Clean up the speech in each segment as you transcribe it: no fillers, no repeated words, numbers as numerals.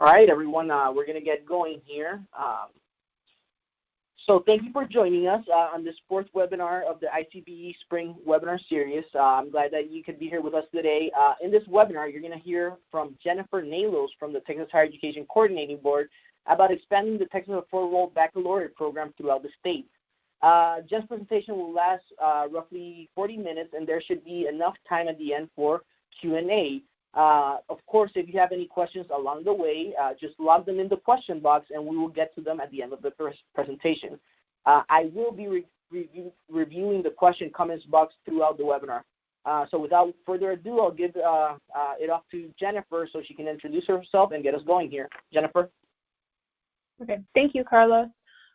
All right, everyone, we're going to get going here. So thank you for joining us on this fourth webinar of the ICBE Spring Webinar Series. I'm glad that you could be here with us today. In this webinar, you're going to hear from Jennifer Nailos from the Texas Higher Education Coordinating Board about expanding the Texas Affordable Baccalaureate Program throughout the state. Jen's presentation will last roughly 40 minutes, and there should be enough time at the end for Q&A. Of course, if you have any questions along the way, just log them in the question box and we will get to them at the end of the presentation. I will be reviewing the question comments box throughout the webinar. So without further ado, I'll give it off to Jennifer so she can introduce herself and get us going here. Jennifer. Okay, thank you, Carlos.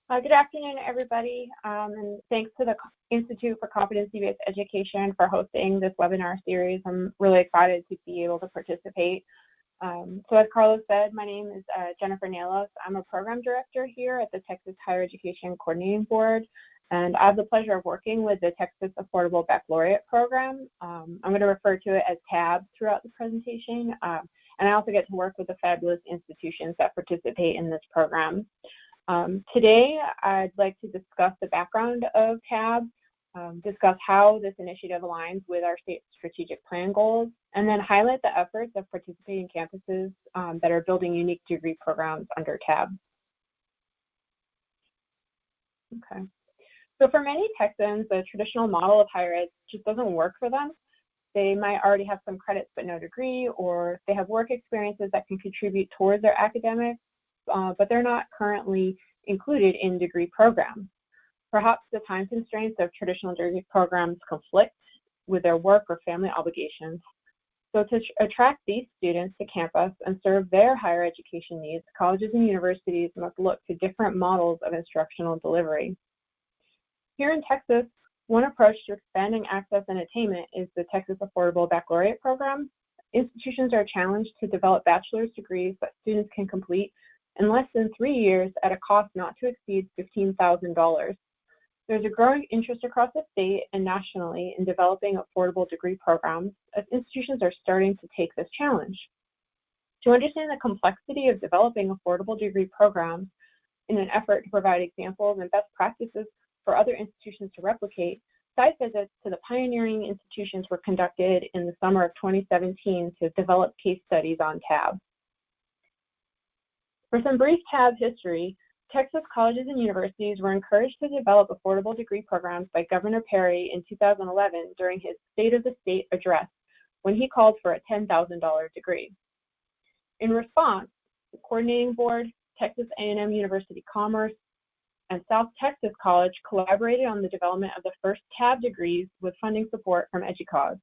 Good afternoon, everybody, and thanks to the Institute for Competency-Based Education for hosting this webinar series. I'm really excited to be able to participate. So as Carlos said, my name is Jennifer Nailos. I'm a program director here at the Texas Higher Education Coordinating Board, and I have the pleasure of working with the Texas Affordable Baccalaureate Program. I'm going to refer to it as TAB throughout the presentation, and I also get to work with the fabulous institutions that participate in this program. Today, I'd like to discuss the background of TAB, discuss how this initiative aligns with our state strategic plan goals, and then highlight the efforts of participating campuses that are building unique degree programs under TAB. Okay. So for many Texans, the traditional model of higher ed just doesn't work for them. They might already have some credits but no degree, or they have work experiences that can contribute towards their academics, but they're not currently included in degree programs. Perhaps the time constraints of traditional degree programs conflict with their work or family obligations. So to attract these students to campus and serve their higher education needs, colleges and universities must look to different models of instructional delivery. Here in Texas, one approach to expanding access and attainment is the Texas Affordable Baccalaureate Program. Institutions are challenged to develop bachelor's degrees that students can complete in less than 3 years at a cost not to exceed $15,000. There's a growing interest across the state and nationally in developing affordable degree programs as institutions are starting to take this challenge. To understand the complexity of developing affordable degree programs in an effort to provide examples and best practices for other institutions to replicate, site visits to the pioneering institutions were conducted in the summer of 2017 to develop case studies on TAB. For some brief TAB history, Texas colleges and universities were encouraged to develop affordable degree programs by Governor Perry in 2011 during his State of the State address, when he called for a $10,000 degree. In response, the Coordinating Board, Texas A&M University Commerce, and South Texas College collaborated on the development of the first TAB degrees with funding support from EDUCAUSE.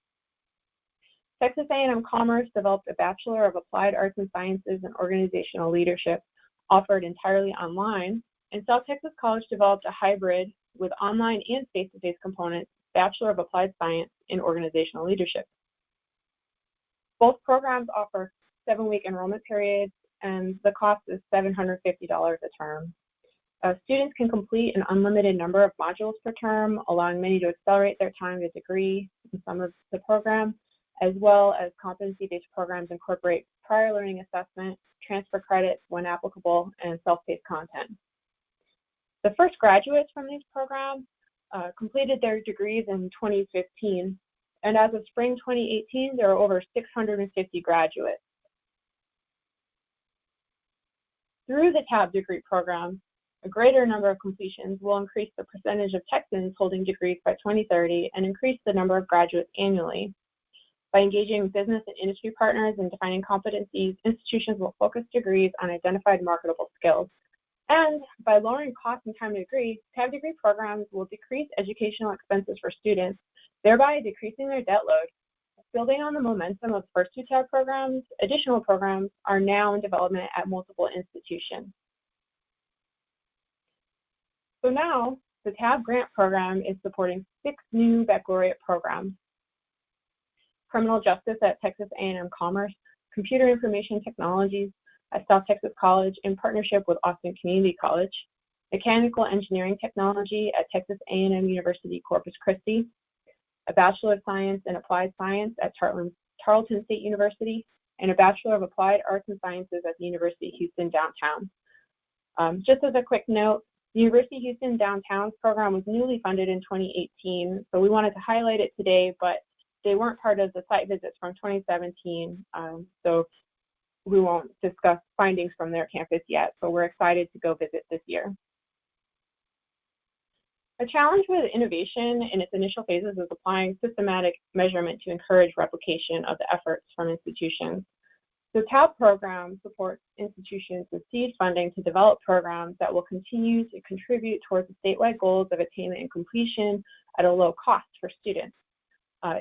Texas A&M Commerce developed a Bachelor of Applied Arts and Sciences and Organizational Leadership, offered entirely online, and South Texas College developed a hybrid with online and face-to-face components, Bachelor of Applied Science in Organizational Leadership. Both programs offer 7-week enrollment periods, and the cost is $750 a term. Students can complete an unlimited number of modules per term, allowing many to accelerate their time to degree in some of the program, as well as competency-based programs incorporate prior learning assessment, transfer credits when applicable, and self-paced content. The first graduates from these programs completed their degrees in 2015, and as of spring 2018, there are over 650 graduates. Through the TAB degree program, a greater number of completions will increase the percentage of Texans holding degrees by 2030 and increase the number of graduates annually. By engaging business and industry partners and defining competencies, institutions will focus degrees on identified marketable skills. And by lowering cost and time to degree, TAB degree programs will decrease educational expenses for students, thereby decreasing their debt load. Building on the momentum of the first 2 TAB programs, additional programs are now in development at multiple institutions. So now, the TAB grant program is supporting 6 new baccalaureate programs: Criminal Justice at Texas A&M Commerce, Computer Information Technologies at South Texas College in partnership with Austin Community College, Mechanical Engineering Technology at Texas A&M University Corpus Christi, a Bachelor of Science in Applied Science at Tarleton State University, and a Bachelor of Applied Arts and Sciences at the University of Houston downtown. Just as a quick note, the University of Houston Downtown's program was newly funded in 2018, so we wanted to highlight it today, but they weren't part of the site visits from 2017, so we won't discuss findings from their campus yet, but we're excited to go visit this year. A challenge with innovation in its initial phases is applying systematic measurement to encourage replication of the efforts from institutions. The TAB program supports institutions with seed funding to develop programs that will continue to contribute towards the statewide goals of attainment and completion at a low cost for students.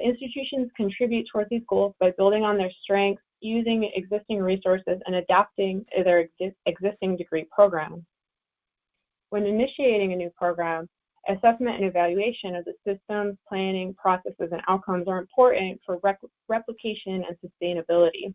Institutions contribute towards these goals by building on their strengths, using existing resources, and adapting their existing degree programs. When initiating a new program, assessment and evaluation of the systems, planning, processes, and outcomes are important for replication and sustainability.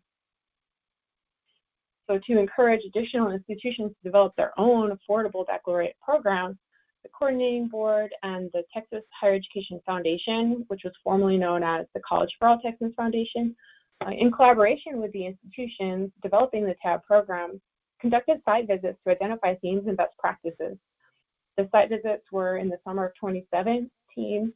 So to encourage additional institutions to develop their own affordable baccalaureate programs, the Coordinating Board and the Texas Higher Education Foundation, which was formerly known as the College for All Texans Foundation, in collaboration with the institutions developing the TAB program, conducted site visits to identify themes and best practices. The site visits were in the summer of 2017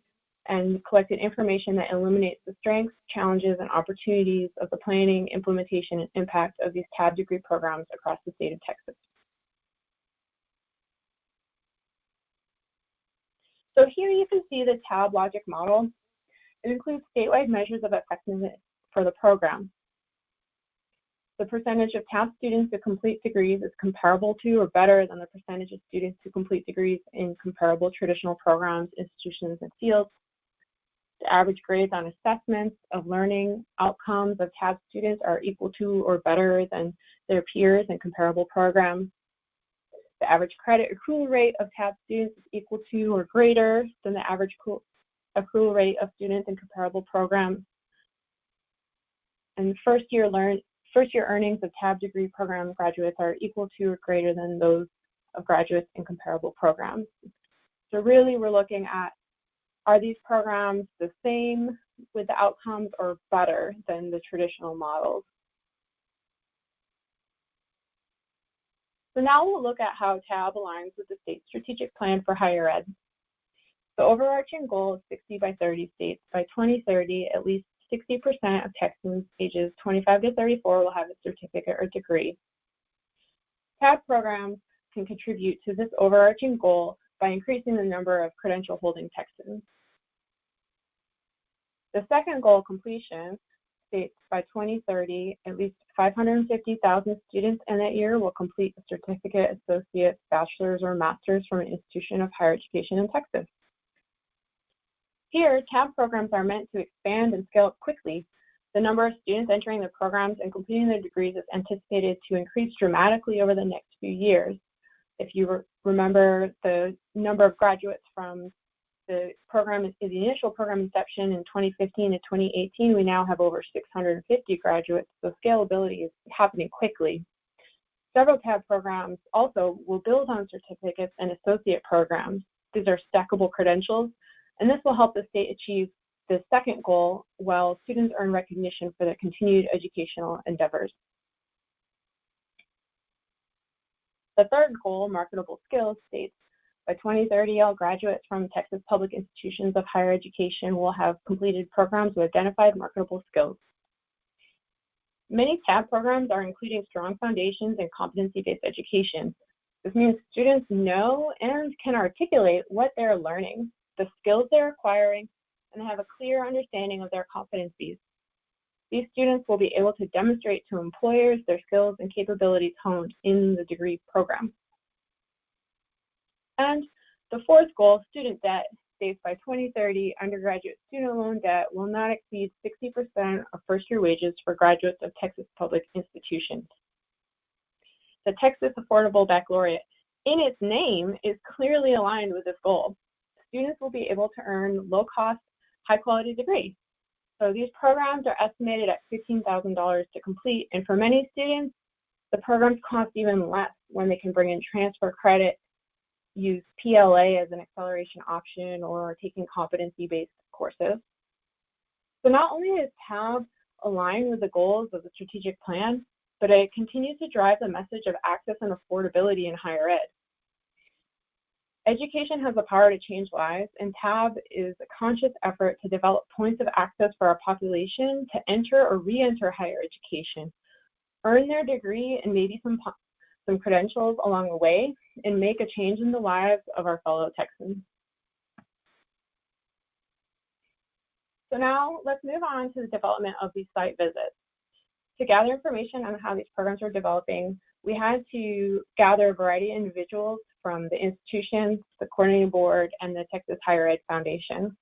and collected information that illuminates the strengths, challenges, and opportunities of the planning, implementation, and impact of these TAB degree programs across the state of Texas. So here you can see the TAB logic model. It includes statewide measures of effectiveness for the program. The percentage of TAB students who complete degrees is comparable to or better than the percentage of students who complete degrees in comparable traditional programs, institutions, and fields. The average grades on assessments of learning outcomes of TAB students are equal to or better than their peers in comparable programs. The average credit accrual rate of TAB students is equal to or greater than the average accrual rate of students in comparable programs. And first-year earnings of TAB degree program graduates are equal to or greater than those of graduates in comparable programs. So really we're looking at, are these programs the same with the outcomes or better than the traditional models? So now we'll look at how TAB aligns with the state's strategic plan for higher ed. The overarching goal is 60 by 30 states. By 2030, at least 60% of Texans ages 25 to 34 will have a certificate or degree. TAB programs can contribute to this overarching goal by increasing the number of credential-holding Texans. The second goal, completion, states by 2030, at least 550,000 students in that year will complete a certificate, associate, bachelor's, or master's from an institution of higher education in Texas. Here, TAB programs are meant to expand and scale up quickly. The number of students entering the programs and completing their degrees is anticipated to increase dramatically over the next few years. If you remember the number of graduates from the program, the initial program inception in 2015 to 2018, we now have over 650 graduates, so scalability is happening quickly. Several TAB programs also will build on certificates and associate programs. These are stackable credentials, and this will help the state achieve the second goal while students earn recognition for their continued educational endeavors. The third goal, marketable skills, states by 2030, all graduates from Texas public institutions of higher education will have completed programs with identified marketable skills. Many TAB programs are including strong foundations in competency-based education. This means students know and can articulate what they're learning, the skills they're acquiring, and have a clear understanding of their competencies. These students will be able to demonstrate to employers their skills and capabilities honed in the degree program. And the fourth goal, student debt, states by 2030, undergraduate student loan debt will not exceed 60% of first-year wages for graduates of Texas public institutions. The Texas Affordable Baccalaureate, in its name, is clearly aligned with this goal. Students will be able to earn low-cost, high-quality degrees. So these programs are estimated at $15,000 to complete, and for many students, the programs cost even less when they can bring in transfer credit, use PLA as an acceleration option, or taking competency-based courses. So not only is TAB align with the goals of the strategic plan, but it continues to drive the message of access and affordability in higher ed. Education has the power to change lives, and TAB is a conscious effort to develop points of access for our population to enter or re-enter higher education, earn their degree and maybe some credentials along the way, and make a change in the lives of our fellow Texans. So now let's move on to the development of these site visits. To gather information on how these programs are developing, we had to gather a variety of individuals from the institutions, the coordinating board, and the Texas Higher Ed Foundation.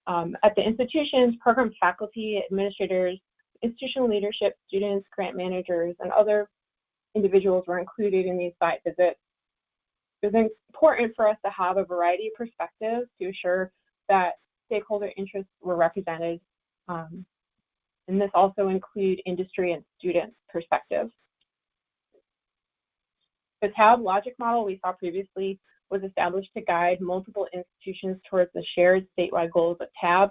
At the institutions, program faculty, administrators, institutional leadership, students, grant managers, and other individuals were included in these site visits. It was important for us to have a variety of perspectives to assure that stakeholder interests were represented, and this also include industry and student perspectives. The TAB logic model we saw previously was established to guide multiple institutions towards the shared statewide goals of TAB.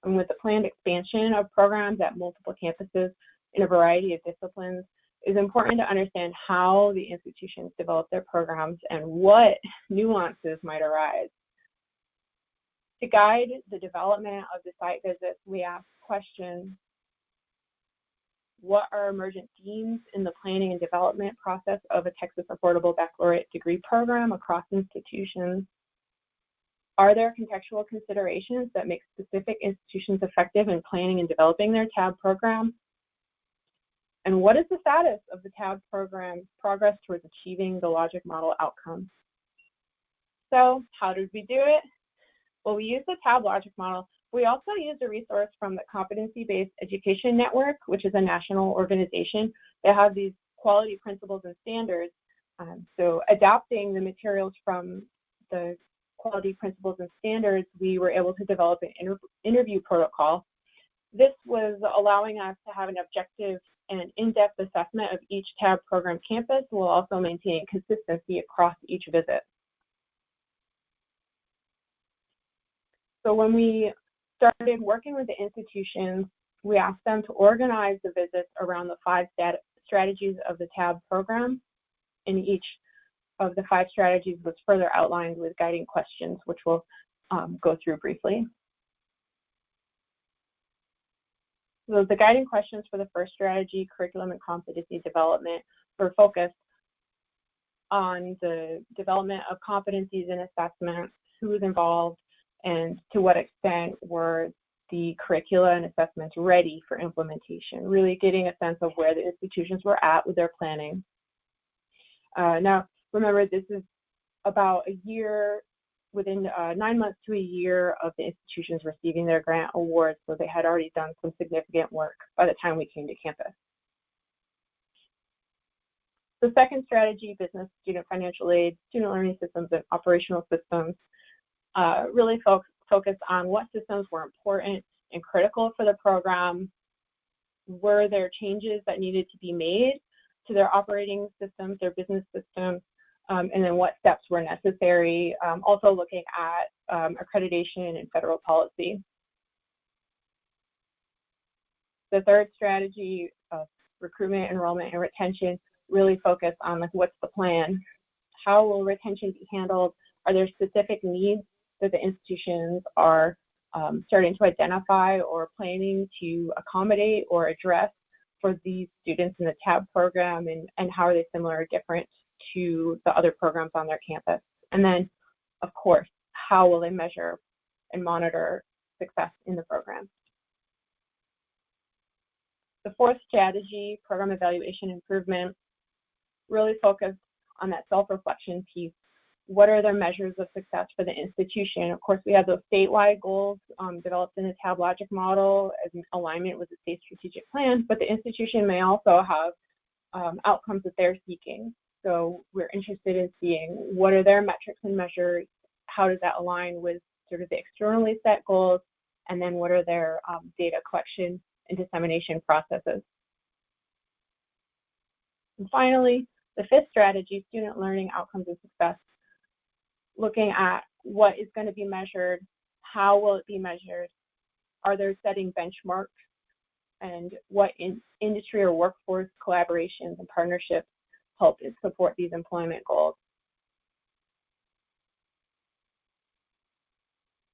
And with the planned expansion of programs at multiple campuses in a variety of disciplines, it's important to understand how the institutions develop their programs and what nuances might arise. To guide the development of the site visits, we asked questions: what are emergent themes in the planning and development process of a Texas Affordable Baccalaureate degree program across institutions? Are there contextual considerations that make specific institutions effective in planning and developing their TAB program? And what is the status of the TAB program's progress towards achieving the logic model outcomes? So how did we do it? Well, we used the TAB logic model. We also used a resource from the Competency-Based Education Network, which is a national organization that has these quality principles and standards. So adapting the materials from the quality principles and standards, we were able to develop an interview protocol. This was allowing us to have an objective and in-depth assessment of each TAB program campus, while also maintaining consistency across each visit. So when we started working with the institutions, we asked them to organize the visits around the 5 strategies of the TAB program, and each of the 5 strategies was further outlined with guiding questions, which we'll go through briefly. So the guiding questions for the first strategy, curriculum and competency development, were focused on the development of competencies and assessments, who was involved, and to what extent were the curricula and assessments ready for implementation, really getting a sense of where the institutions were at with their planning. Now, remember, this is about a year, within 9 months to a year of the institutions receiving their grant awards, so they had already done some significant work by the time we came to campus. The second strategy, business, student financial aid, student learning systems, and operational systems, really focused on what systems were important and critical for the program. Were there changes that needed to be made to their operating systems, their business systems, and then what steps were necessary, also looking at accreditation and federal policy. The third strategy of recruitment, enrollment, and retention really focused on what's the plan? How will retention be handled? Are there specific needs that the institutions are starting to identify or planning to accommodate or address for these students in the TAB program, and how are they similar or different to the other programs on their campus? And then, of course, how will they measure and monitor success in the program? The fourth strategy, program evaluation improvement, really focused on that self-reflection piece. What are their measures of success for the institution? Of course, we have those statewide goals developed in the TAB logic model as an alignment with the state strategic plan, but the institution may also have outcomes that they're seeking. So we're interested in seeing what are their metrics and measures, how does that align with sort of the externally set goals, and then what are their data collection and dissemination processes. And finally, the fifth strategy, student learning outcomes and success, looking at what is going to be measured, how will it be measured, are there setting benchmarks, and what industry or workforce collaborations and partnerships help support these employment goals.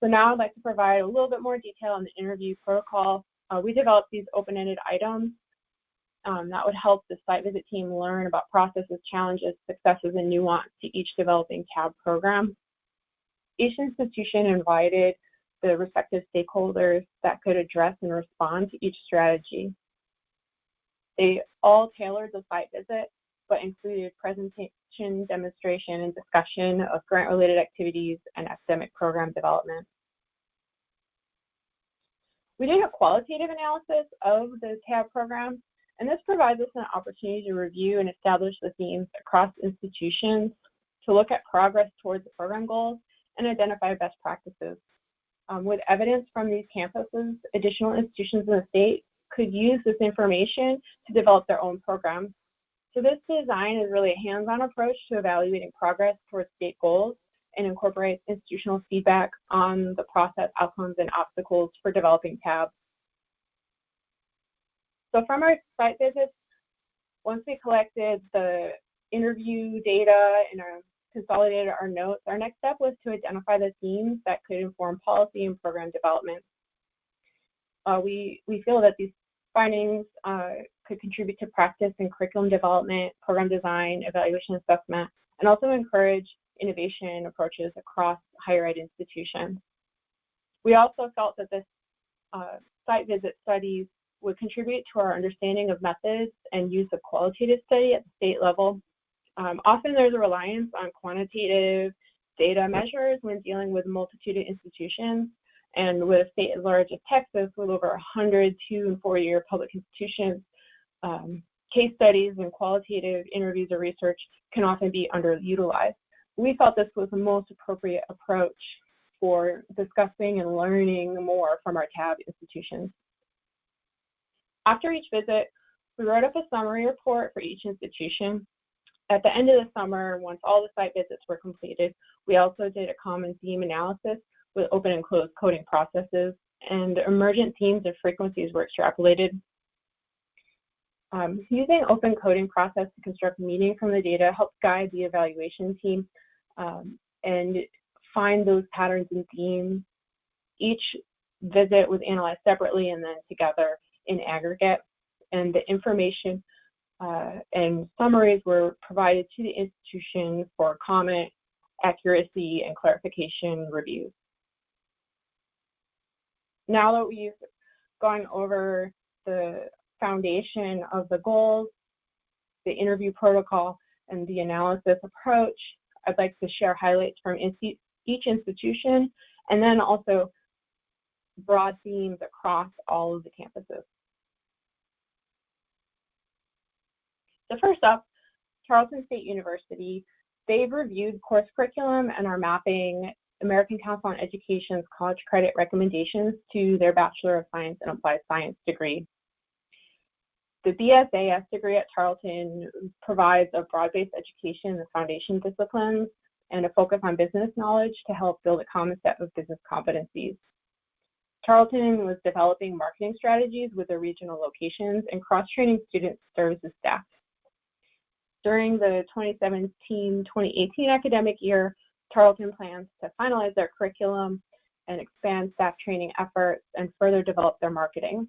So now I'd like to provide a little bit more detail on the interview protocol. We developed these open-ended items that would help the site visit team learn about processes, challenges, successes, and nuance to each developing TAB program. Each institution invited the respective stakeholders that could address and respond to each strategy. They all tailored the site visit, but included presentation, demonstration, and discussion of grant-related activities and academic program development. We did a qualitative analysis of the TAB program, and this provides us an opportunity to review and establish the themes across institutions, to look at progress towards the program goals, and identify best practices. With evidence from these campuses, additional institutions in the state could use this information to develop their own programs. So this design is really a hands-on approach to evaluating progress towards state goals and incorporates institutional feedback on the process, outcomes, and obstacles for developing TAB. So from our site visits, once we collected the interview data and consolidated our notes, our next step was to identify the themes that could inform policy and program development. We feel that these findings could contribute to practice and curriculum development, program design, evaluation assessment, and also encourage innovation approaches across higher ed institutions. We also felt that this site visit studies would contribute to our understanding of methods and use of qualitative study at the state level. Often there's a reliance on quantitative data measures when dealing with a multitude of institutions, and with a state as large as Texas with over 100 2- and 4-year public institutions, case studies and qualitative interviews or research can often be underutilized. We felt this was the most appropriate approach for discussing and learning more from our TAB institutions. After each visit, we wrote up a summary report for each institution. At the end of the summer, once all the site visits were completed, we also did a common theme analysis with open and closed coding processes, and emergent themes and frequencies were extrapolated. Using open coding process to construct meaning from the data helps guide the evaluation team and find those patterns and themes. Each visit was analyzed separately and then together in aggregate, and the information and summaries were provided to the institution for comment, accuracy, and clarification reviews. Now that we've gone over the foundation of the goals, the interview protocol, and the analysis approach, I'd like to share highlights from each institution, and then also broad themes across all of the campuses. So first up, Tarleton State University. They've reviewed course curriculum and are mapping American Council on Education's college credit recommendations to their Bachelor of Science in Applied Science degree. The BSAS degree at Tarleton provides a broad-based education in the foundation disciplines and a focus on business knowledge to help build a common set of business competencies. Tarleton was developing marketing strategies with their regional locations and cross-training student services staff. During the 2017-2018 academic year, Tarleton plans to finalize their curriculum and expand staff training efforts and further develop their marketing.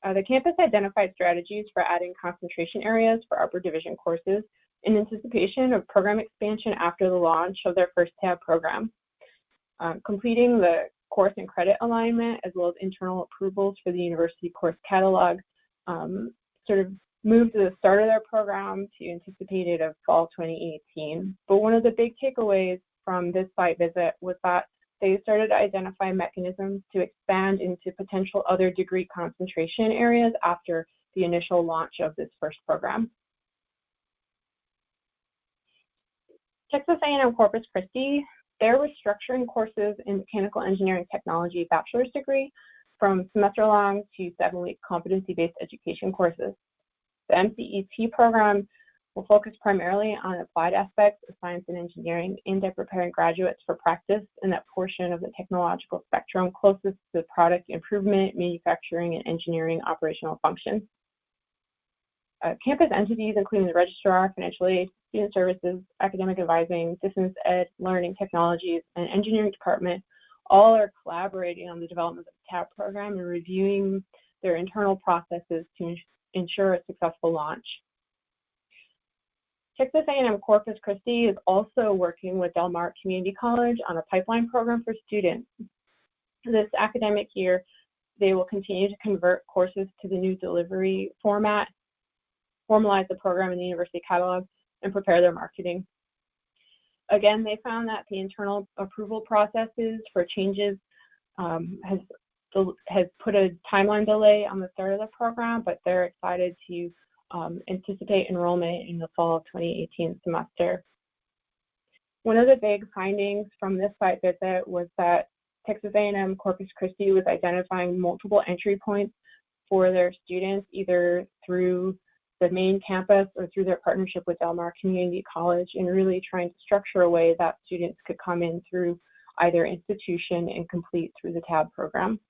The campus identified strategies for adding concentration areas for upper division courses in anticipation of program expansion after the launch of their first TAB program. Completing the course and credit alignment, as well as internal approvals for the university course catalog, sort of moved to the start of their program to anticipated of fall 2018. But one of the big takeaways from this site visit was that they started to identify mechanisms to expand into potential other degree concentration areas after the initial launch of this first program. Texas A&M Corpus Christi, they're restructuring courses in mechanical engineering technology bachelor's degree from semester-long to 7-week competency-based education courses. The MCET program will focus primarily on applied aspects of science and engineering, aimed at preparing graduates for practice in that portion of the technological spectrum closest to product improvement, manufacturing, and engineering operational functions. Campus entities, including the registrar, financial aid, student services, academic advising, distance ed, learning technologies, and engineering department, all are collaborating on the development of the TAB program and reviewing their internal processes to ensure a successful launch. Texas A&M Corpus Christi is also working with Del Mar Community College on a pipeline program for students. This academic year, they will continue to convert courses to the new delivery format, formalize the program in the university catalog, and prepare their marketing. Again, they found that the internal approval processes for changes has put a timeline delay on the start of the program, but they're excited to anticipate enrollment in the fall of 2018 semester. One of the big findings from this site visit was that Texas A&M Corpus Christi was identifying multiple entry points for their students, either through the main campus or through their partnership with Del Mar Community College, and really trying to structure a way that students could come in through either institution and complete through the TAB program.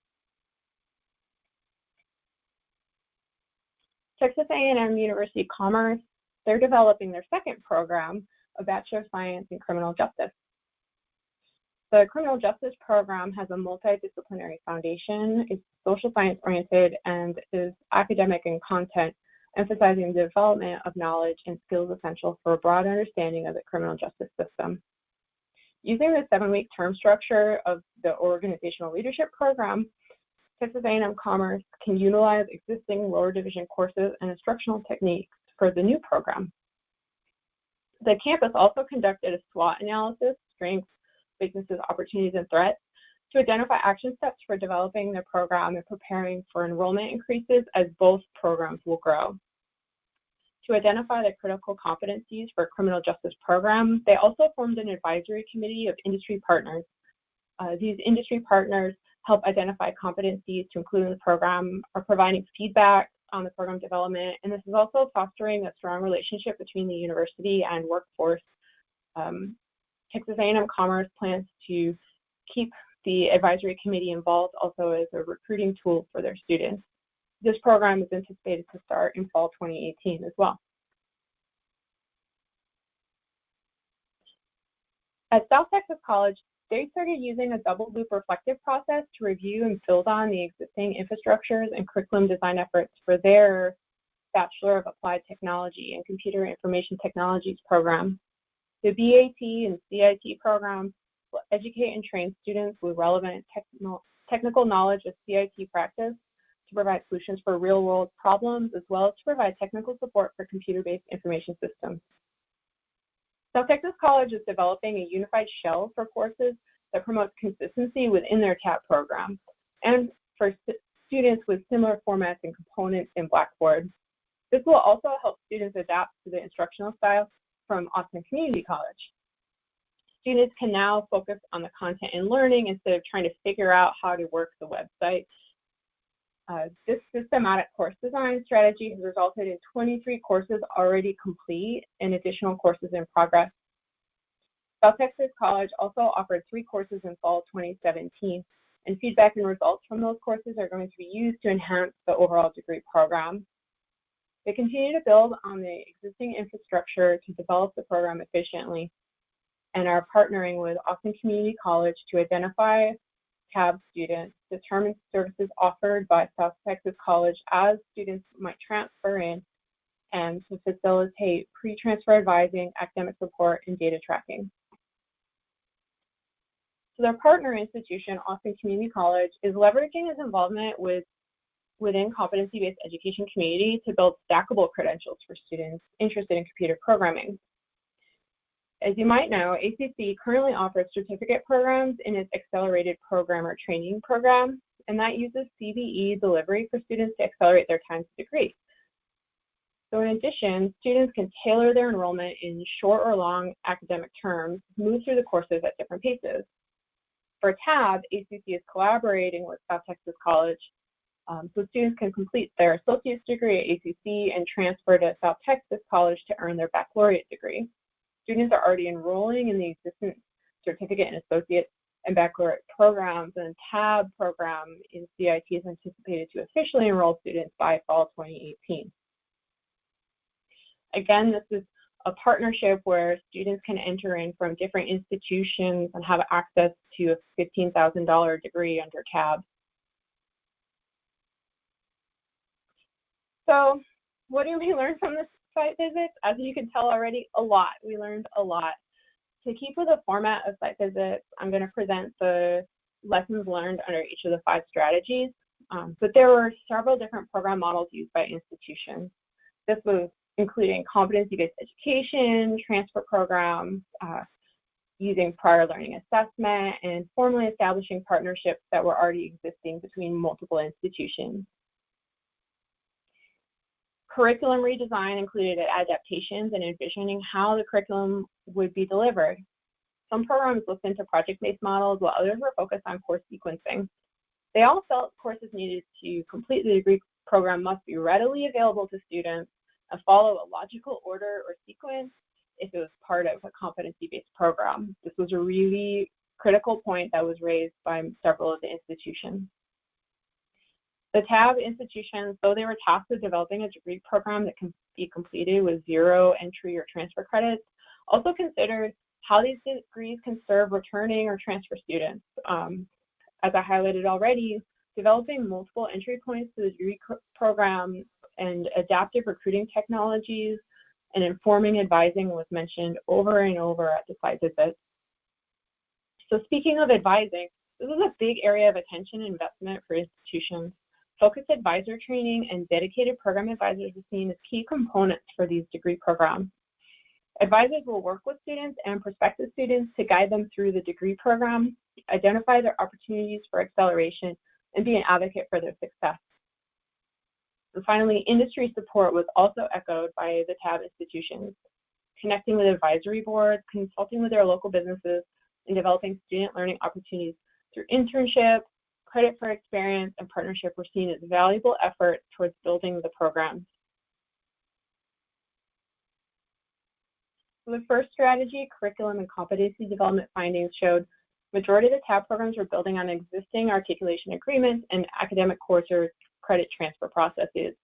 Texas A&M University Commerce, they're developing their second program, a Bachelor of Science in Criminal Justice. The Criminal Justice program has a multidisciplinary foundation, is social science oriented, and is academic in content, emphasizing the development of knowledge and skills essential for a broad understanding of the criminal justice system. Using the 7-week term structure of the organizational leadership program, Texas A&M Commerce can utilize existing lower division courses and instructional techniques for the new program. The campus also conducted a SWOT analysis, strengths, weaknesses, opportunities, and threats, to identify action steps for developing their program and preparing for enrollment increases as both programs will grow. To identify the critical competencies for a criminal justice program, they also formed an advisory committee of industry partners. These industry partners help identify competencies to include in the program, are providing feedback on the program development, and this is also fostering a strong relationship between the university and workforce. Texas A&M Commerce plans to keep the advisory committee involved also as a recruiting tool for their students. This program is anticipated to start in fall 2018 as well. At South Texas College, they started using a double loop reflective process to review and build on the existing infrastructures and curriculum design efforts for their Bachelor of Applied Technology and Computer Information Technologies program. The BAT and CIT programs will educate and train students with relevant technical knowledge of CIT practice to provide solutions for real-world problems, as well as to provide technical support for computer-based information systems. South Texas College is developing a unified shell for courses that promotes consistency within their TAP program and for students with similar formats and components in Blackboard. This will also help students adapt to the instructional style from Austin Community College. Students can now focus on the content and learning instead of trying to figure out how to work the website. This systematic course design strategy has resulted in 23 courses already complete and additional courses in progress. South Texas College also offered 3 courses in fall 2017, and feedback and results from those courses are going to be used to enhance the overall degree program. They continue to build on the existing infrastructure to develop the program efficiently and are partnering with Austin Community College to identify TAB students, determine services offered by South Texas College as students might transfer in, and to facilitate pre-transfer advising, academic support, and data tracking. So their partner institution, Austin Community College, is leveraging its involvement within competency-based education community to build stackable credentials for students interested in computer programming. As you might know, ACC currently offers certificate programs in its Accelerated Programmer Training Program, and that uses CBE delivery for students to accelerate their time to degree. So in addition, students can tailor their enrollment in short or long academic terms, move through the courses at different paces. For TAB, ACC is collaborating with South Texas College So students can complete their associate's degree at ACC and transfer to South Texas College to earn their baccalaureate degree. Students are already enrolling in the existing certificate and associate and baccalaureate programs, and TAB program in CIT is anticipated to officially enroll students by fall 2018. Again, this is a partnership where students can enter in from different institutions and have access to a $15,000 degree under TAB. So what did we learn from this site visit? As you can tell already, a lot. We learned a lot. To keep with the format of site visits, I'm going to present the lessons learned under each of the 5 strategies, but there were several different program models used by institutions. This was including competency-based education, transfer programs, using prior learning assessment, and formally establishing partnerships that were already existing between multiple institutions. Curriculum redesign included adaptations and envisioning how the curriculum would be delivered. Some programs looked into project-based models, while others were focused on course sequencing. They all felt courses needed to complete the degree program must be readily available to students and follow a logical order or sequence if it was part of a competency-based program. This was a really critical point that was raised by several of the institutions. The TAB institutions, though they were tasked with developing a degree program that can be completed with 0 entry or transfer credits, also considered how these degrees can serve returning or transfer students. As I highlighted already, developing multiple entry points to the degree program and adaptive recruiting technologies and informing advising was mentioned over and over at the site visit. So speaking of advising, this is a big area of attention and investment for institutions. Focused advisor training and dedicated program advisors are seen as key components for these degree programs. Advisors will work with students and prospective students to guide them through the degree program, identify their opportunities for acceleration, and be an advocate for their success. And finally, industry support was also echoed by the TAB institutions, connecting with advisory boards, consulting with their local businesses, and developing student learning opportunities through internships, credit for experience, and partnership were seen as valuable efforts towards building the program. So the first strategy, curriculum and competency development findings, showed majority of the TAB programs were building on existing articulation agreements and academic course or credit transfer processes.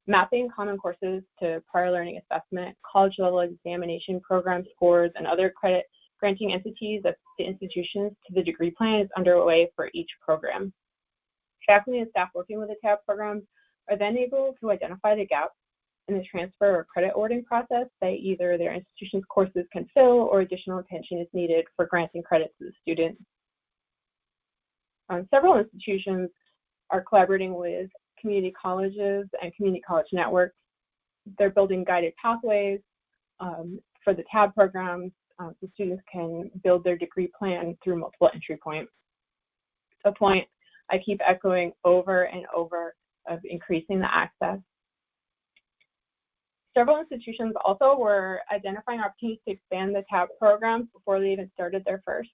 Mapping common courses to prior learning assessment, college level examination program scores, and other credit granting entities of the institutions to the degree plan is underway for each program. Faculty and staff working with the TAB programs are then able to identify the gaps in the transfer or credit awarding process that either their institution's courses can fill or additional attention is needed for granting credit to the student. Several institutions are collaborating with community colleges and community college networks. They're building guided pathways for the TAB programs so students can build their degree plan through multiple entry points. A point I keep echoing over and over of increasing the access. Several institutions also were identifying opportunities to expand the TAB programs before they even started their first.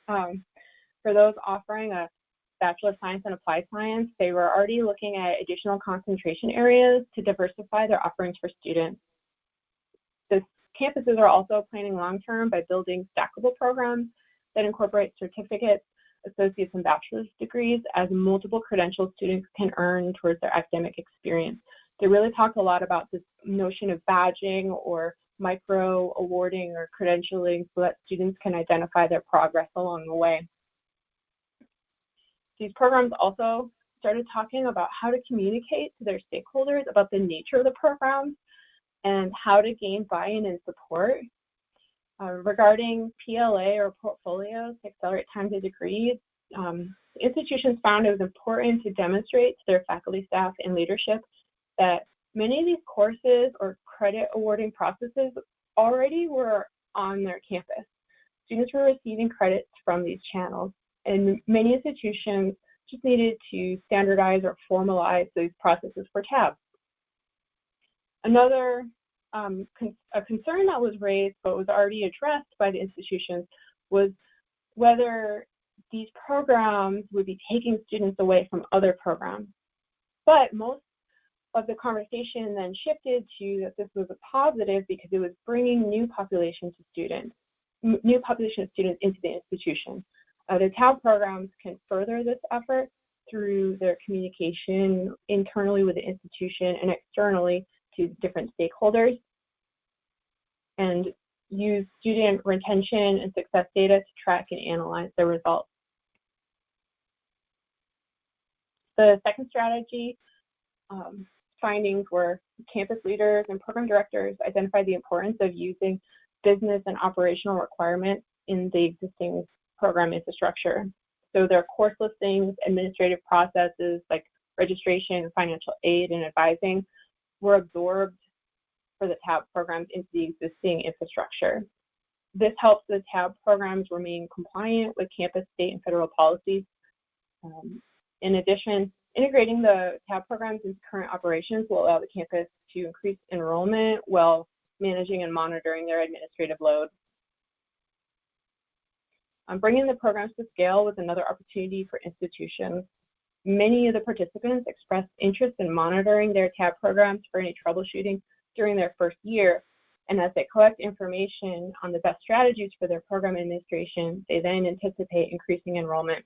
For those offering a Bachelor of Science and Applied Science, they were already looking at additional concentration areas to diversify their offerings for students. The campuses are also planning long-term by building stackable programs that incorporate certificates, associate's, and bachelor's degrees as multiple credentials students can earn towards their academic experience. They really talk a lot about this notion of badging or micro awarding or credentialing so that students can identify their progress along the way. These programs also started talking about how to communicate to their stakeholders about the nature of the program and how to gain buy-in and support. Regarding PLA or portfolios to accelerate time to degree, institutions found it was important to demonstrate to their faculty, staff, and leadership that many of these courses or credit awarding processes already were on their campus. Students were receiving credits from these channels, and many institutions just needed to standardize or formalize these processes for TAB. Another a concern that was raised but was already addressed by the institutions was whether these programs would be taking students away from other programs. But most of the conversation then shifted to that this was a positive because it was bringing new population of students into the institution. The TAB programs can further this effort through their communication internally with the institution and externally to different stakeholders, and use student retention and success data to track and analyze the results. The second strategy findings were campus leaders and program directors identified the importance of using business and operational requirements in the existing program infrastructure. So their course listings, administrative processes like registration, financial aid, and advising were absorbed for the TAB programs into the existing infrastructure. This helps the TAB programs remain compliant with campus, state, and federal policies. In addition, integrating the TAB programs into current operations will allow the campus to increase enrollment while managing and monitoring their administrative load. Bringing the programs to scale was another opportunity for institutions. Many of the participants expressed interest in monitoring their TAB programs for any troubleshooting during their first year, and as they collect information on the best strategies for their program administration, they then anticipate increasing enrollment.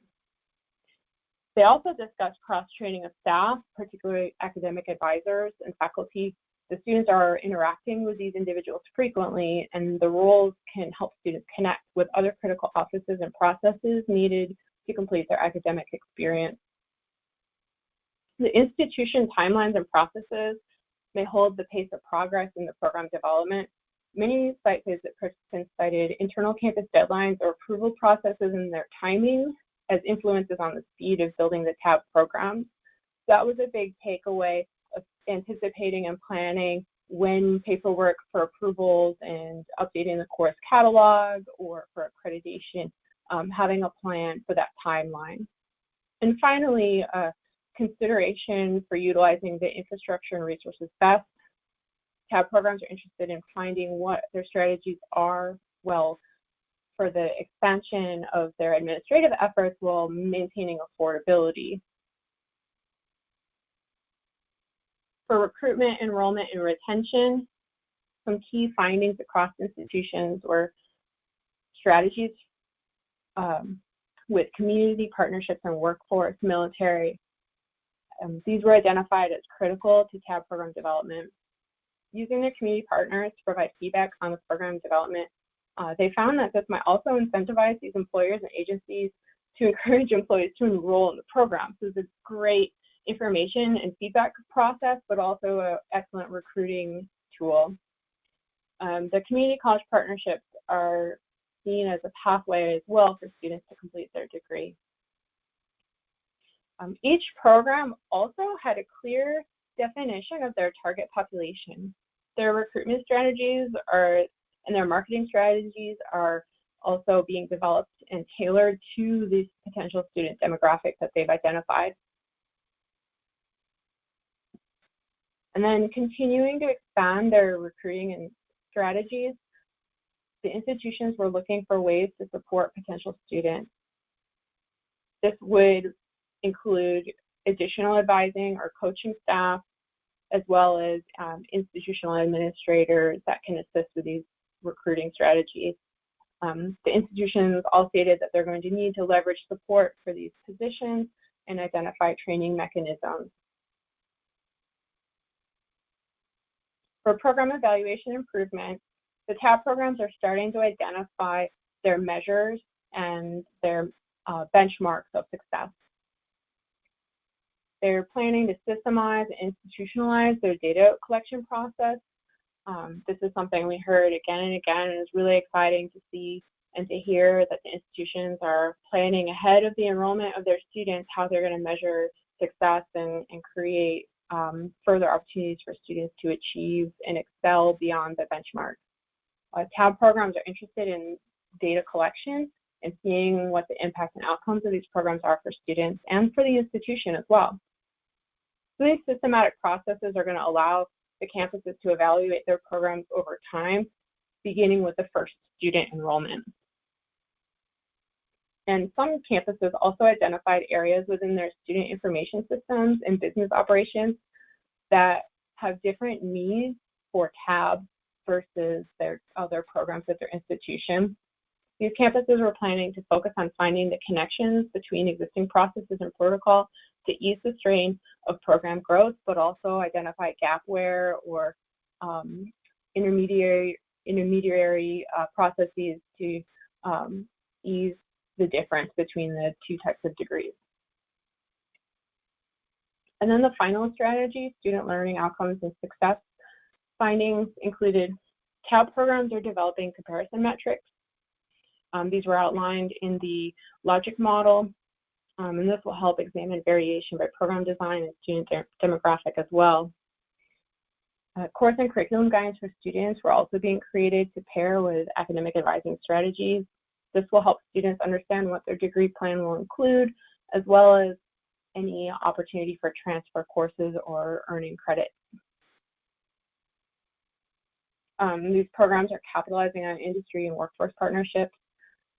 They also discussed cross-training of staff, particularly academic advisors and faculty. The students are interacting with these individuals frequently, and the roles can help students connect with other critical offices and processes needed to complete their academic experience. The institution timelines and processes may hold the pace of progress in the program development. Many site visit participants cited internal campus deadlines or approval processes and their timing as influences on the speed of building the TAB programs. That was a big takeaway of anticipating and planning when paperwork for approvals and updating the course catalog or for accreditation, having a plan for that timeline. And finally, consideration for utilizing the infrastructure and resources best. TAB programs are interested in finding what their strategies are, well, for the expansion of their administrative efforts while maintaining affordability. For recruitment, enrollment, and retention, some key findings across institutions were strategies with community partnerships and workforce, military. These were identified as critical to TAB program development. Using their community partners to provide feedback on the program development, they found that this might also incentivize these employers and agencies to encourage employees to enroll in the program. So it's a great information and feedback process, but also an excellent recruiting tool. The community college partnerships are seen as a pathway as well for students to complete their degree. Each program also had a clear definition of their target population. Their recruitment strategies and their marketing strategies are also being developed and tailored to these potential student demographics that they've identified. And then continuing to expand their recruiting and strategies, the institutions were looking for ways to support potential students. This would include additional advising or coaching staff, as well as institutional administrators that can assist with these recruiting strategies. The institutions all stated that they're going to need to leverage support for these positions and identify training mechanisms. For program evaluation improvement, the TAB programs are starting to identify their measures and their benchmarks of success. They're planning to systemize and institutionalize their data collection process. This is something we heard again and again, and it's really exciting to see and to hear that the institutions are planning ahead of the enrollment of their students, how they're going to measure success and create further opportunities for students to achieve and excel beyond the benchmark. TAB programs are interested in data collection and seeing what the impact and outcomes of these programs are for students and for the institution as well. So these systematic processes are going to allow the campuses to evaluate their programs over time, beginning with the first student enrollment. And some campuses also identified areas within their student information systems and business operations that have different needs for TAB versus their other programs at their institution. These campuses were planning to focus on finding the connections between existing processes and protocol to ease the strain of program growth, but also identify gapware or intermediary processes to ease the difference between the two types of degrees. And then the final strategy, student learning outcomes and success findings, included TAB programs are developing comparison metrics. These were outlined in the logic model, and this will help examine variation by program design and student demographic as well. Course and curriculum guidance for students were also being created to pair with academic advising strategies. This will help students understand what their degree plan will include, as well as any opportunity for transfer courses or earning credit. These programs are capitalizing on industry and workforce partnerships,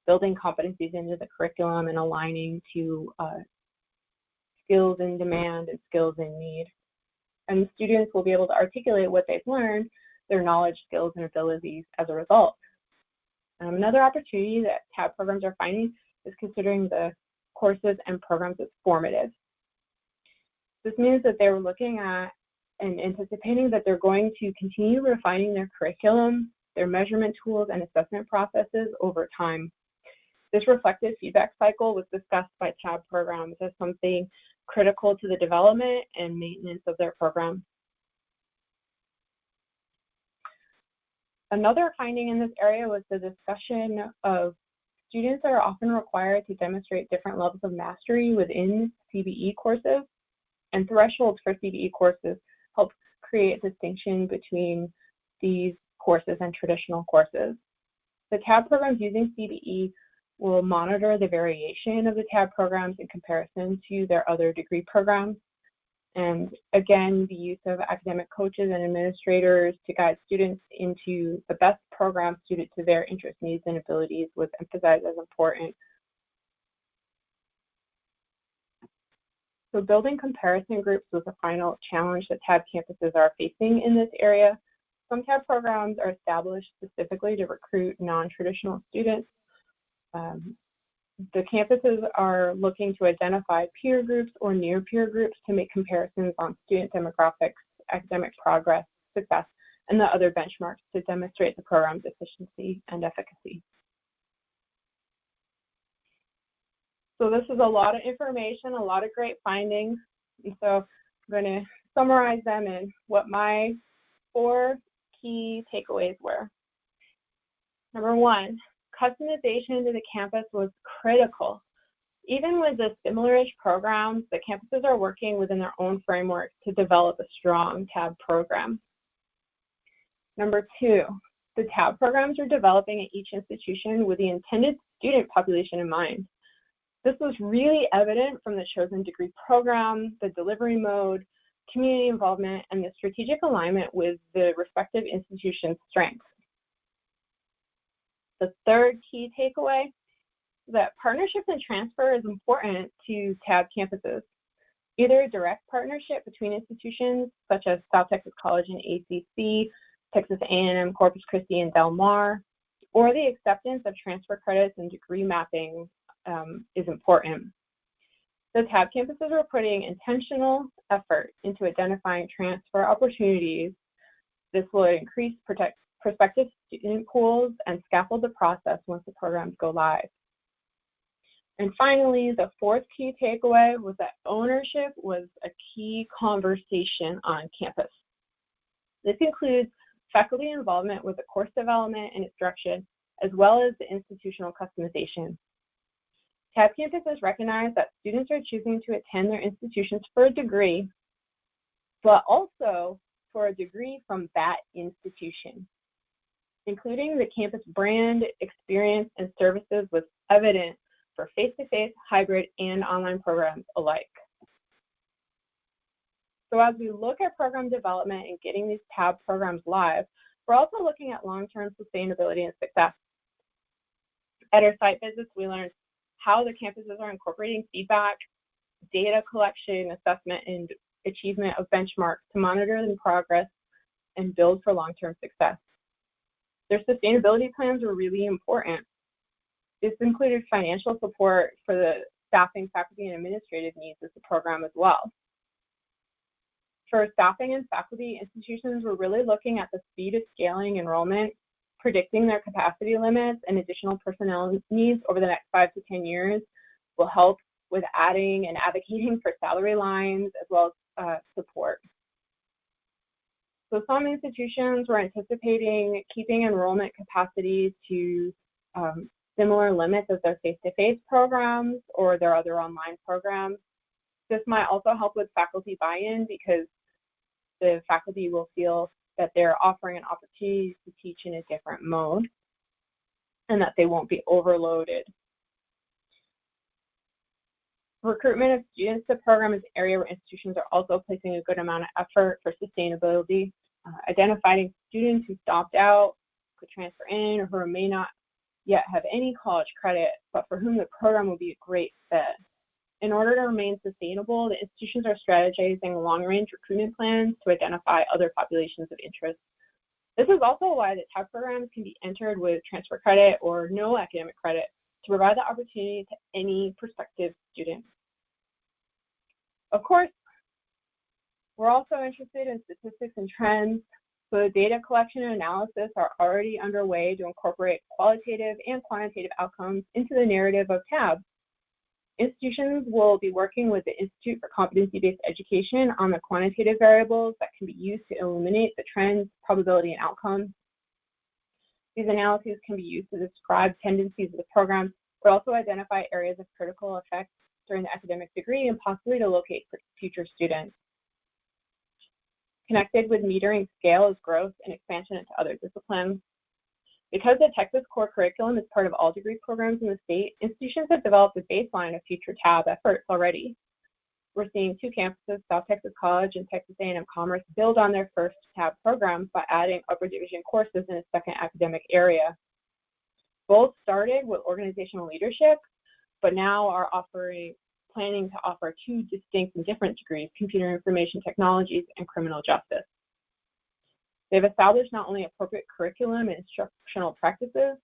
building competencies into the curriculum and aligning to skills in demand and skills in need. And students will be able to articulate what they've learned, their knowledge, skills, and abilities as a result. Another opportunity that TAB programs are finding is considering the courses and programs as formative. This means that they were looking at and anticipating that they're going to continue refining their curriculum, their measurement tools, and assessment processes over time. This reflective feedback cycle was discussed by TAB programs as something critical to the development and maintenance of their program. Another finding in this area was the discussion of students that are often required to demonstrate different levels of mastery within CBE courses, and thresholds for CBE courses help create a distinction between these courses and traditional courses. The TAB programs using CBE will monitor the variation of the TAB programs in comparison to their other degree programs. And again, the use of academic coaches and administrators to guide students into the best program suited to their interests, needs, and abilities was emphasized as important. So building comparison groups was the final challenge that TAB campuses are facing in this area. Some TAB programs are established specifically to recruit non-traditional students. The campuses are looking to identify peer groups or near peer groups to make comparisons on student demographics, academic progress, success, and the other benchmarks to demonstrate the program's efficiency and efficacy. So this is a lot of information, a lot of great findings. And so I'm going to summarize them in what my 4 key takeaways were. Number 1, customization to the campus was critical. Even with the similar-ish programs, the campuses are working within their own framework to develop a strong TAB program. Number 2, the TAB programs are developing at each institution with the intended student population in mind. This was really evident from the chosen degree program, the delivery mode, community involvement, and the strategic alignment with the respective institution's strengths. The third key takeaway is that partnerships and transfer is important to TAB campuses. Either a direct partnership between institutions such as South Texas College and ACC, Texas A&M, Corpus Christi, and Del Mar, or the acceptance of transfer credits and degree mapping is important. The TAB campuses are putting intentional effort into identifying transfer opportunities. This will increase prospective student pools and scaffold the process once the programs go live. And finally, the fourth key takeaway was that ownership was a key conversation on campus. This includes faculty involvement with the course development and instruction, as well as the institutional customization. TAB campuses recognize that students are choosing to attend their institutions for a degree, but also for a degree from that institution. Including the campus brand, experience, and services was evident for face-to-face, hybrid, and online programs alike. So as we look at program development and getting these TAB programs live, we're also looking at long-term sustainability and success. At our site visits, we learned how the campuses are incorporating feedback, data collection, assessment, and achievement of benchmarks to monitor the progress and build for long-term success. Their sustainability plans were really important. This included financial support for the staffing, faculty, and administrative needs of the program as well. For staffing and faculty, institutions were really looking at the speed of scaling enrollment, predicting their capacity limits and additional personnel needs over the next 5 to 10 years will help with adding and advocating for salary lines as well as support. So some institutions were anticipating keeping enrollment capacity to similar limits as their face-to-face programs or their other online programs. This might also help with faculty buy-in because the faculty will feel that they're offering an opportunity to teach in a different mode and that they won't be overloaded. Recruitment of students to the program is an area where institutions are also placing a good amount of effort for sustainability, identifying students who stopped out, could transfer in, or who may not yet have any college credit, but for whom the program will be a great fit. In order to remain sustainable, the institutions are strategizing long-range recruitment plans to identify other populations of interest. This is also why the TAB programs can be entered with transfer credit or no academic credit to provide the opportunity to any prospective student. Of course, we're also interested in statistics and trends, so the data collection and analysis are already underway to incorporate qualitative and quantitative outcomes into the narrative of TAB. Institutions will be working with the Institute for Competency-Based Education on the quantitative variables that can be used to illuminate the trends, probability, and outcomes. These analyses can be used to describe tendencies of the program, but also identify areas of critical effect during the academic degree and possibly to locate future students. Connected with metering scale is growth and expansion into other disciplines. Because the Texas core curriculum is part of all degree programs in the state, institutions have developed a baseline of future TAB efforts already. We're seeing 2 campuses, South Texas College and Texas A&M Commerce, build on their first TAB programs by adding upper division courses in a second academic area. Both started with organizational leadership, but now are planning to offer 2 distinct and different degrees, computer information technologies and criminal justice. They've established not only appropriate curriculum and instructional practices,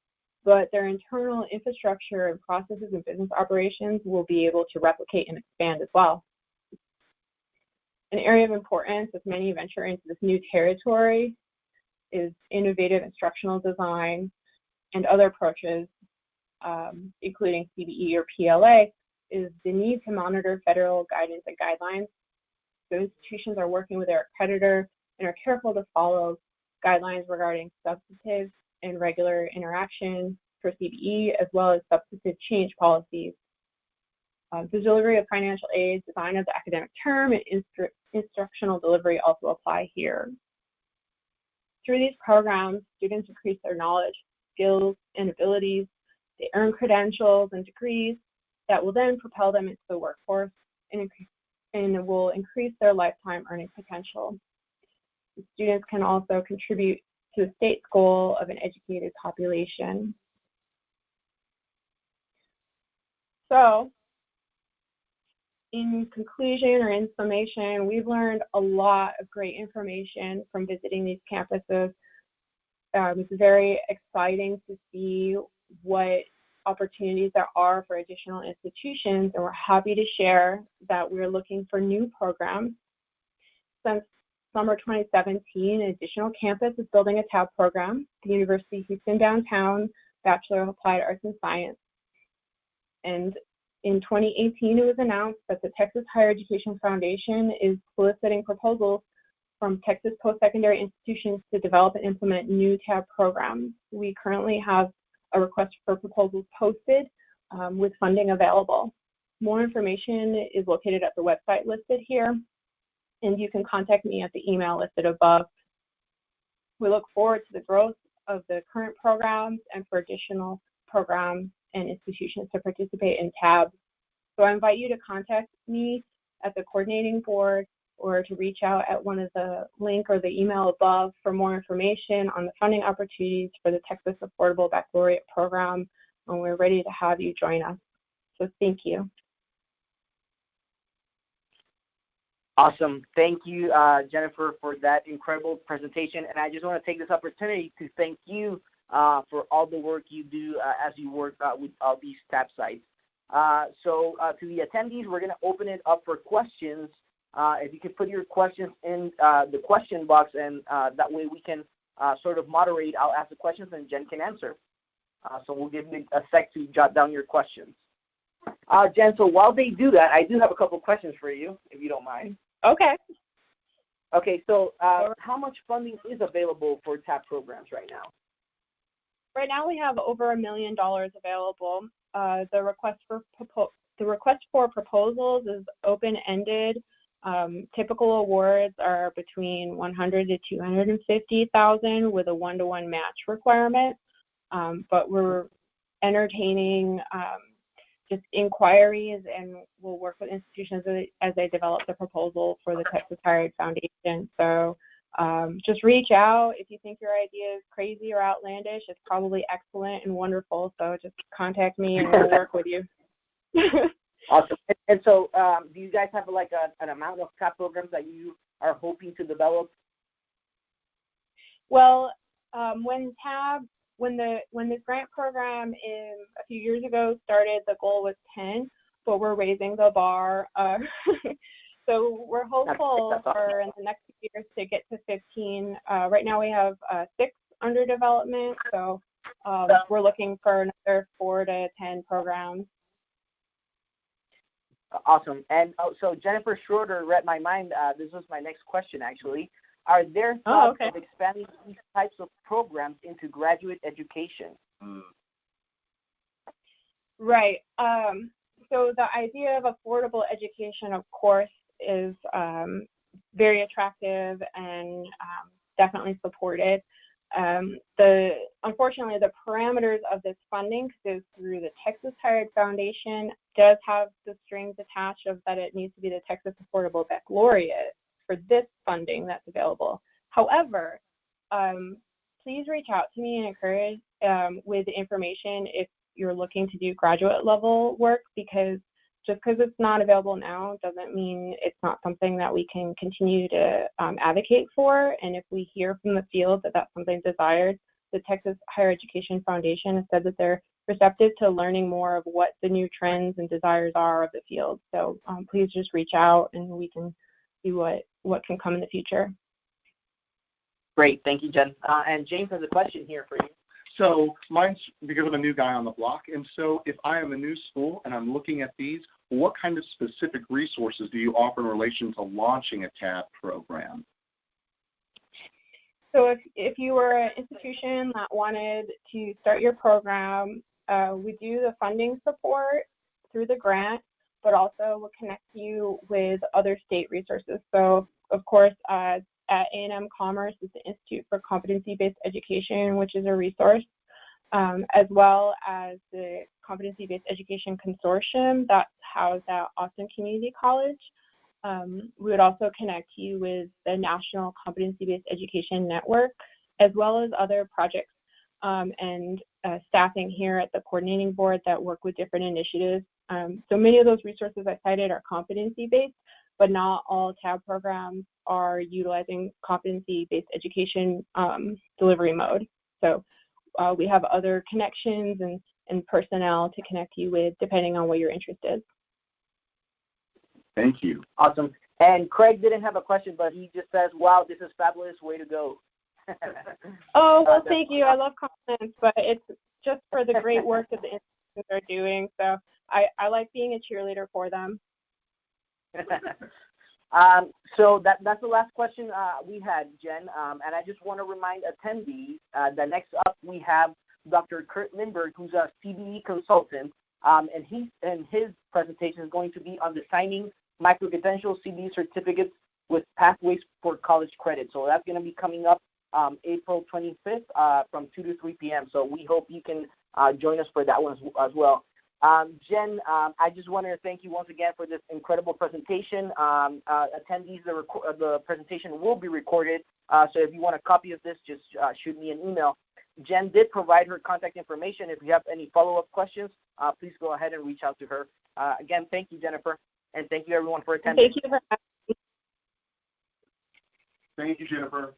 but their internal infrastructure and processes and business operations will be able to replicate and expand as well. An area of importance as many venture into this new territory is innovative instructional design and other approaches, including CBE or PLA, is the need to monitor federal guidance and guidelines. So institutions are working with their accreditor and are careful to follow guidelines regarding substantive and regular interaction for CBE, as well as substantive change policies. The delivery of financial aid, design of the academic term, and instructional delivery also apply here. Through these programs, students increase their knowledge, skills, and abilities. They earn credentials and degrees that will then propel them into the workforce and will increase their lifetime earning potential. The students can also contribute to the state's goal of an educated population. So, in conclusion or in summation, we've learned a lot of great information from visiting these campuses. It's very exciting to see what opportunities there are for additional institutions, and we're happy to share that we're looking for new programs. Since summer 2017, an additional campus is building a TAB program, the University of Houston Downtown Bachelor of Applied Arts and Science. And in 2018, it was announced that the Texas Higher Education Foundation is soliciting proposals from Texas post-secondary institutions to develop and implement new TAB programs. We currently have a request for proposals posted with funding available. More information is located at the website listed here, and you can contact me at the email listed above. We look forward to the growth of the current programs and for additional programs and institutions to participate in TAB. So I invite you to contact me at the coordinating board or to reach out at one of the link or the email above for more information on the funding opportunities for the Texas Affordable Baccalaureate Program, and we're ready to have you join us. So thank you. Awesome. Thank you, Jennifer, for that incredible presentation. And I just want to take this opportunity to thank you for all the work you do as you work with all these TAP sites. So to the attendees, we're going to open it up for questions. If you could put your questions in the question box, and that way we can sort of moderate. I'll ask the questions and Jen can answer. So we'll give you a sec to jot down your questions. Jen, so while they do that, I do have a couple questions for you, if you don't mind. Okay. Okay, so how much funding is available for TAP programs right now? Right now we have over $1 million available. The request for proposals is open-ended. Typical awards are between $100,000 to $250,000 with a 1-to-1 match requirement. But we're entertaining just inquiries, and we'll work with institutions as they develop the proposal for the Texas Higher Ed Foundation. So just reach out. If you think your idea is crazy or outlandish, it's probably excellent and wonderful. So just contact me and we'll work with you. Awesome. And so do you guys have like an amount of TAP programs that you are hoping to develop? Well, when this grant program a few years ago started, the goal was 10, but we're raising the bar. So we're hopeful for in the next few years to get to 15. Right now we have 6 under development, so we're looking for another 4 to 10 programs. Awesome. And so Jennifer Schroeder read my mind. This was my next question, actually. Are there thoughts of expanding these types of programs into graduate education? Right. So the idea of affordable education, of course, is very attractive and definitely supported. Unfortunately, the parameters of this funding, because it's through the Texas Higher Ed Foundation, does have the strings attached of that it needs to be the Texas Affordable Baccalaureate for this funding that's available. However, please reach out to me and encourage with information if you're looking to do graduate level work, because just because it's not available now doesn't mean it's not something that we can continue to advocate for. And if we hear from the field that that's something desired, the Texas Higher Education Foundation has said that they're receptive to learning more of what the new trends and desires are of the field. So please just reach out and we can see what can come in the future. Great, thank you, Jen. And James has a question here for you. So mine's because I'm a new guy on the block, and so if I am a new school and I'm looking at these, what kind of specific resources do you offer in relation to launching a TAP program? So if you were an institution that wanted to start your program, we do the funding support through the grant, but also we'll connect you with other state resources. So of course, at A&M Commerce is the Institute for Competency-Based Education, which is a resource, as well as the Competency-Based Education Consortium that's housed at Austin Community College. We would also connect you with the National Competency-Based Education Network, as well as other projects and staffing here at the coordinating board that work with different initiatives. So many of those resources I cited are competency-based, but not all TAB programs are utilizing competency-based education delivery mode. So we have other connections and personnel to connect you with depending on what your interest is. Thank you. Awesome. And Craig didn't have a question, but he just says, wow, this is fabulous, way to go. Oh, well, thank you. I love compliments, but it's just for the great work that the institutions are doing. So I like being a cheerleader for them. So that's the last question we had, Jen. And I just want to remind attendees that next up we have Dr. Kurt Lindberg, who's a CBE consultant, and his presentation is going to be on designing micro-credential CBE certificates with pathways for college credit. So that's going to be coming up April 25th from 2 to 3 p.m. So we hope you can join us for that one as well. Jen, I just want to thank you once again for this incredible presentation. Attendees, the presentation will be recorded. So if you want a copy of this, just shoot me an email. Jen did provide her contact information. If you have any follow-up questions, please go ahead and reach out to her. Again, thank you, Jennifer, and thank you everyone for attending. Thank you for having me. Thank you, Jennifer.